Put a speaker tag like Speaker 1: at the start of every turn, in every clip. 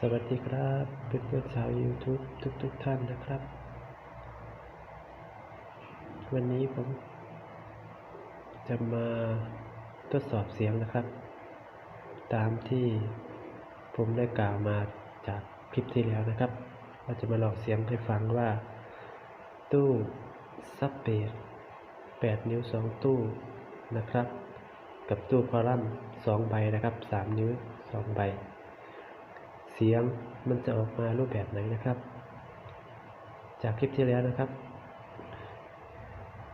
Speaker 1: สวัสดีครับเพื่อนๆชาว YouTube ทุกท่านนะครับวันนี้ผมจะมาทดสอบเสียงนะครับตามที่ผมได้กล่าวมาจากคลิปที่แล้วนะครับเราจะมาลองเสียงให้ฟังว่าตู้ซับเบส8 นิ้ว 2 ตู้นะครับกับตู้คอลัมน์2 ใบนะครับ3 นิ้ว 2 ใบเสียงมันจะออกมารูปแบบไหนนะครับจากคลิปที่แล้วนะครับ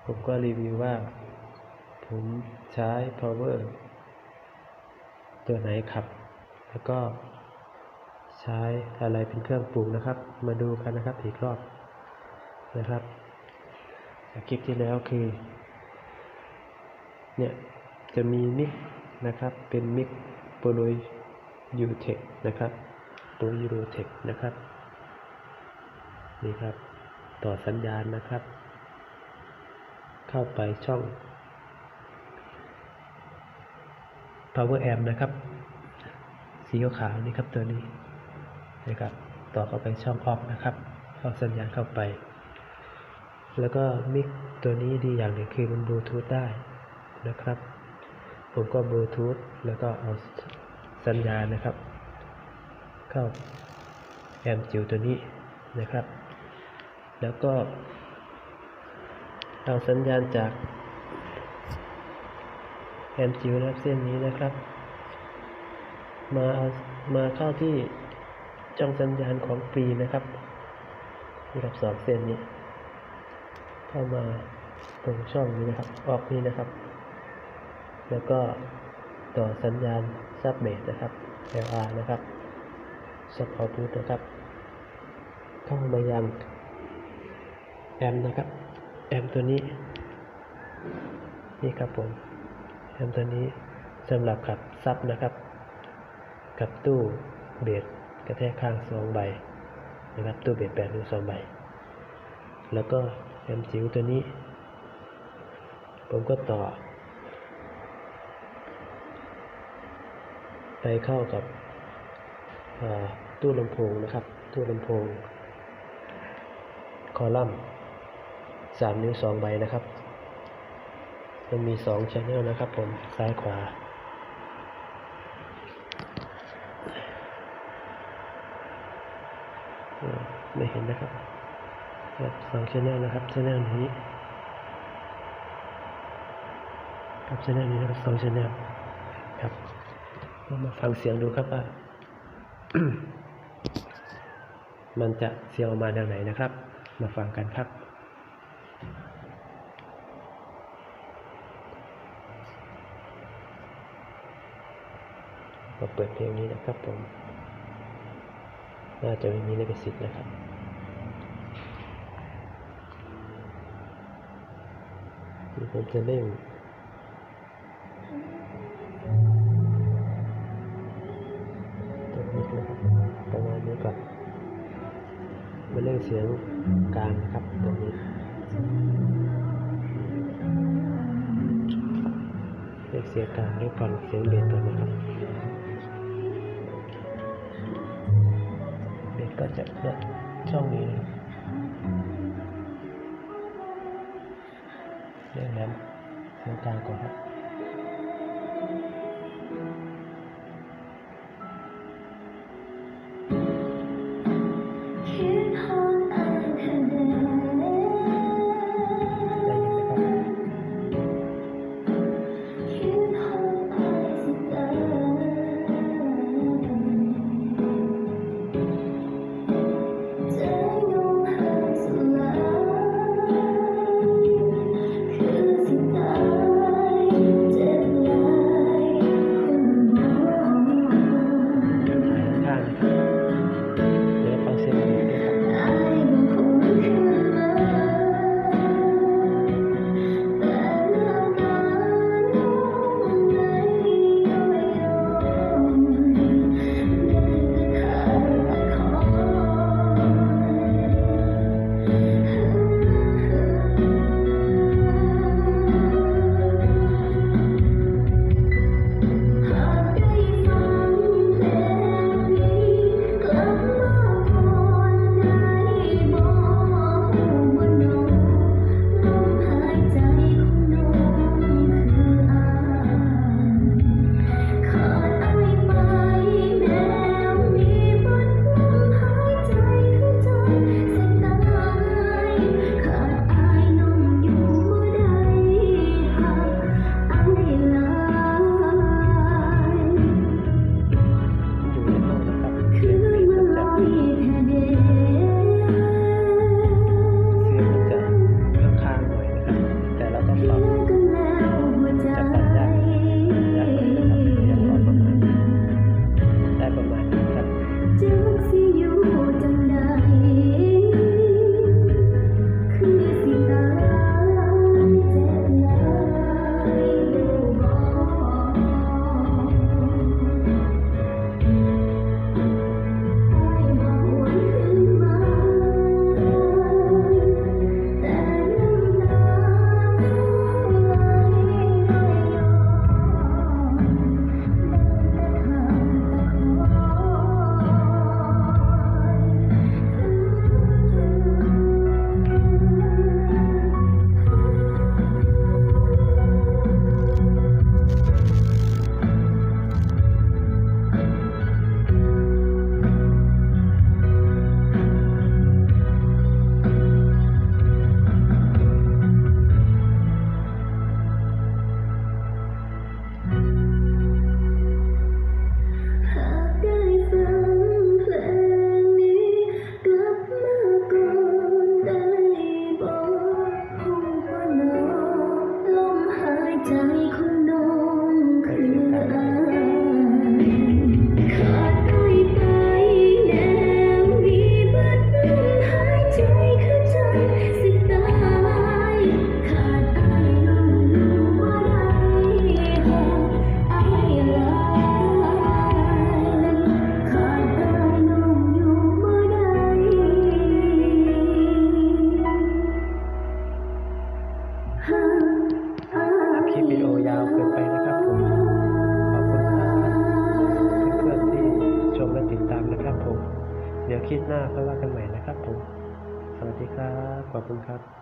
Speaker 1: ผมก็รีวิวว่าผมใช้ power ตัวไหนขับแล้วก็ใช้อะไรเป็นเครื่องปรุงนะครับมาดูกันนะครับอีกรอบนะครับจากคลิปที่แล้วคือเนี่ยจะมีมิกนะครับเป็นมิกโปรโลยูเทคนะครับตัวยูโรเทคนะครับนี่ครับต่อสัญญาณนะครับเข้าไปช่อง power amp นะครับสีขาวนี่ครับตัวนี้นะครับต่อเข้าไปช่องออฟนะครับเข้าสัญญาณเข้าไปแล้วก็มิกตัวนี้ดีอย่างหนึ่งคือมันบลูทูธได้นะครับผมก็บลูทูธแล้วก็เอาสัญญาณนะครับเข้าแอมป์จิ๋วตัวนี้นะครับแล้วก็เอาสัญญาณจากแอมป์จิ๋วนะครับเส้นนี้นะครับมาเข้าที่ช่องสัญญาณของฟรีนะครับนี่ครับ2 เส้นนี้เข้ามาตรงช่องนี้นะครับออกนี้นะครับแล้วก็ต่อสัญญาณซับเบสนะครับ LR นะครับซับเอาท์พุตนะครับเข้ามายังแอมป์นะครับแอมป์ตัวนี้นี่ครับผมแอมป์ตัวนี้สำหรับขับซับนะครับกับตู้เบสกระแทกข้าง2 ใบนะครับตู้เบส8 นิ้ว 2 ใบแล้วก็แอมป์จิ๋วตัวนี้ผมก็ต่อไปเข้ากับตู้ลำโพงนะครับตู้ลำโพงคอลัมน์3 นิ้ว 2 ใบนะครับมันมี2 channel นะครับผมซ้ายขวาไม่เห็นนะครับ2 channel นะครับ channel นี้กับ channel นี้นะครับ2 channel ครับมาฟังเสียงดูครับว่า มันจะเสียงออกมาแนวไหนนะครับมาฟังกันครับมาเปิดเพลงนี้นะครับผมน่าจะไม่มีลิขสิทธิ์นะครับผมจะเล่นประมาณนี้ก่อนมาเล่นเสียงกลางนะครับตรงนี้เล่นเสียงกลางด้วยก่อนเสียงเบสก่อนนะครับเบสก็จะเลือกช่องนี้นะครับเล่นแล้วเสียงกลางก่อนครับ คลิปหน้าค่อยว่ากันใหม่นะครับผมสวัสดีครับขอบคุณครับ